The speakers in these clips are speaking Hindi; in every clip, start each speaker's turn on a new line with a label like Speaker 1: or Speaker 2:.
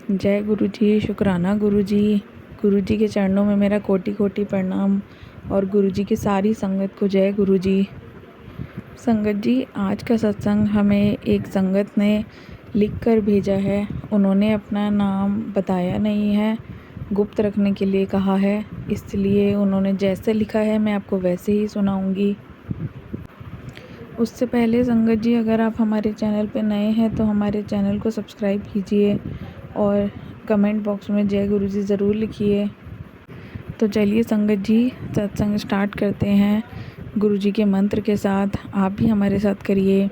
Speaker 1: जय गुरु जी, शुक्राना गुरु जी। गुरु जी के चरणों में मेरा कोटि कोटि प्रणाम और गुरु जी की सारी संगत को जय गुरु जी। संगत जी, आज का सत्संग हमें एक संगत ने लिख कर भेजा है। उन्होंने अपना नाम बताया नहीं है, गुप्त रखने के लिए कहा है, इसलिए उन्होंने जैसे लिखा है मैं आपको वैसे ही सुनाऊंगी। उससे पहले संगत जी, अगर आप हमारे चैनल पर नए हैं तो हमारे चैनल को सब्सक्राइब कीजिए और कमेंट बॉक्स में जय गुरु जी ज़रूर लिखिए। तो चलिए संगत जी, सत्संग स्टार्ट करते हैं गुरु जी के मंत्र के साथ। आप भी हमारे साथ करिए।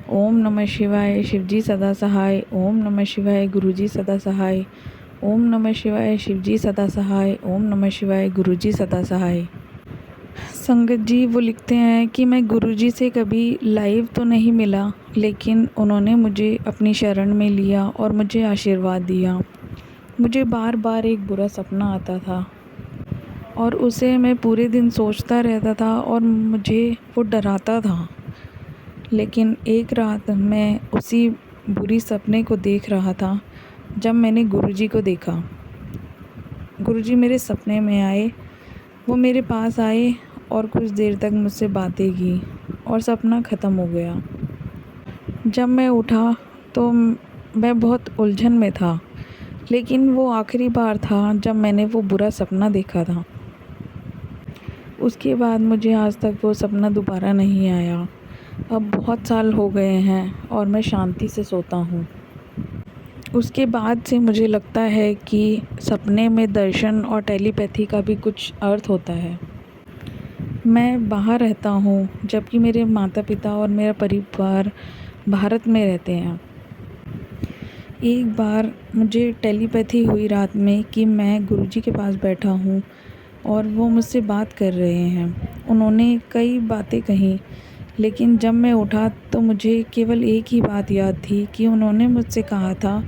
Speaker 1: ओम नमः शिवाय, शिव जी सदा सहाय। ओम नमः शिवाय, गुरु जी सदा सहाय। ओम नमः शिवाय, शिव जी सदा सहाय। ओम नमः शिवाय, गुरु जी सदा सहाय। संगत जी, वो लिखते हैं कि मैं गुरुजी से कभी लाइव तो नहीं मिला, लेकिन उन्होंने मुझे अपनी शरण में लिया और मुझे आशीर्वाद दिया। मुझे बार बार एक बुरा सपना आता था और उसे मैं पूरे दिन सोचता रहता था और मुझे वो डराता था। लेकिन एक रात मैं उसी बुरी सपने को देख रहा था जब मैंने गुरुजी को देखा। गुरुजी मेरे सपने में आए। वो मेरे पास आए और कुछ देर तक मुझसे बातें की और सपना ख़त्म हो गया। जब मैं उठा तो मैं बहुत उलझन में था, लेकिन वो आखिरी बार था जब मैंने वो बुरा सपना देखा था। उसके बाद मुझे आज तक वो सपना दोबारा नहीं आया। अब बहुत साल हो गए हैं और मैं शांति से सोता हूँ। उसके बाद से मुझे लगता है कि सपने में दर्शन और टेलीपैथी का भी कुछ अर्थ होता है। मैं बाहर रहता हूँ, जबकि मेरे माता पिता और मेरा परिवार भारत में रहते हैं। एक बार मुझे टेलीपैथी हुई रात में कि मैं गुरुजी के पास बैठा हूँ और वो मुझसे बात कर रहे हैं। उन्होंने कई बातें कहीं, लेकिन जब मैं उठा तो मुझे केवल एक ही बात याद थी कि उन्होंने मुझसे कहा था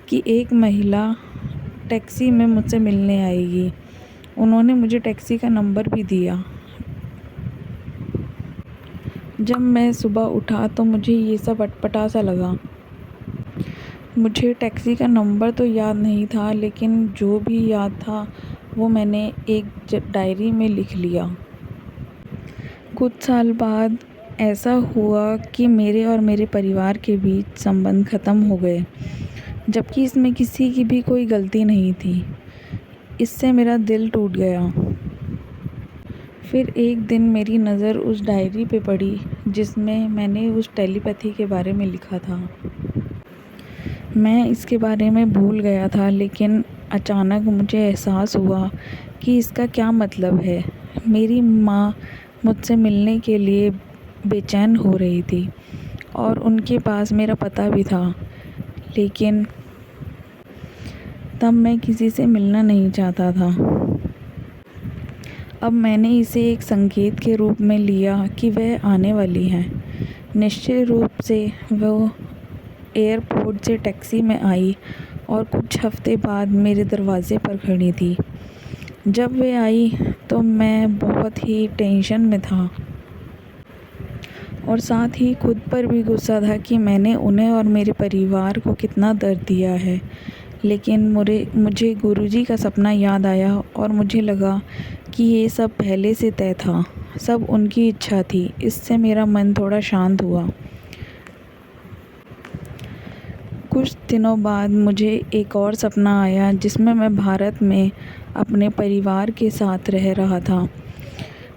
Speaker 1: कि एक महिला टैक्सी में मुझसे मिलने आएगी। उन्होंने मुझे टैक्सी का नंबर भी दिया। जब मैं सुबह उठा तो मुझे ये सब अटपटा सा लगा। मुझे टैक्सी का नंबर तो याद नहीं था, लेकिन जो भी याद था वो मैंने एक डायरी में लिख लिया। कुछ साल बाद ऐसा हुआ कि मेरे और मेरे परिवार के बीच संबंध ख़त्म हो गए, जबकि इसमें किसी की भी कोई गलती नहीं थी। इससे मेरा दिल टूट गया। फिर एक दिन मेरी नज़र उस डायरी पे पड़ी जिसमें मैंने उस टेलीपैथी के बारे में लिखा था। मैं इसके बारे में भूल गया था, लेकिन अचानक मुझे एहसास हुआ कि इसका क्या मतलब है। मेरी माँ मुझसे मिलने के लिए बेचैन हो रही थी और उनके पास मेरा पता भी था, लेकिन तब मैं किसी से मिलना नहीं चाहता था। अब मैंने इसे एक संकेत के रूप में लिया कि वह आने वाली हैं। निश्चित रूप से वो एयरपोर्ट से टैक्सी में आई और कुछ हफ्ते बाद मेरे दरवाज़े पर खड़ी थी। जब वे आई तो मैं बहुत ही टेंशन में था और साथ ही खुद पर भी गुस्सा था कि मैंने उन्हें और मेरे परिवार को कितना दर्द दिया है। लेकिन मुझे गुरुजी का सपना याद आया और मुझे लगा कि ये सब पहले से तय था, सब उनकी इच्छा थी। इससे मेरा मन थोड़ा शांत हुआ। कुछ दिनों बाद मुझे एक और सपना आया जिसमें मैं भारत में अपने परिवार के साथ रह रहा था।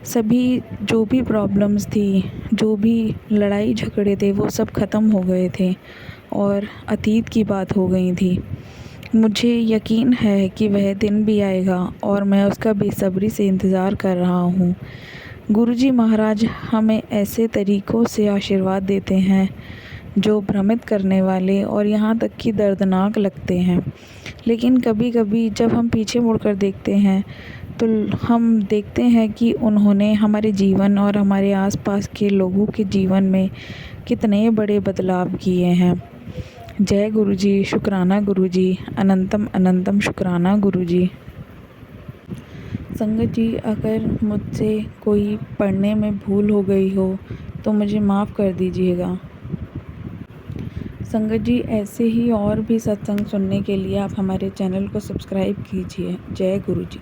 Speaker 1: सभी जो भी प्रॉब्लम्स थी, जो भी लड़ाई झगड़े थे, वो सब ख़त्म हो गए थे और अतीत की बात हो गई थी। मुझे यकीन है कि वह दिन भी आएगा और मैं उसका बेसब्री से इंतज़ार कर रहा हूँ। गुरुजी महाराज हमें ऐसे तरीक़ों से आशीर्वाद देते हैं जो भ्रमित करने वाले और यहाँ तक कि दर्दनाक लगते हैं, लेकिन कभी कभी जब हम पीछे मुड़कर देखते हैं तो हम देखते हैं कि उन्होंने हमारे जीवन और हमारे आसपास के लोगों के जीवन में कितने बड़े बदलाव किए हैं। जय गुरु जी, शुक्राना गुरु जी, अनंतम अनंतम शुक्राना गुरु जी। संगत जी, अगर मुझसे कोई पढ़ने में भूल हो गई हो तो मुझे माफ़ कर दीजिएगा। संगत जी ऐसे ही और भी सत्संग सुनने के लिए आप हमारे चैनल को सब्सक्राइब कीजिए। जय गुरु जी।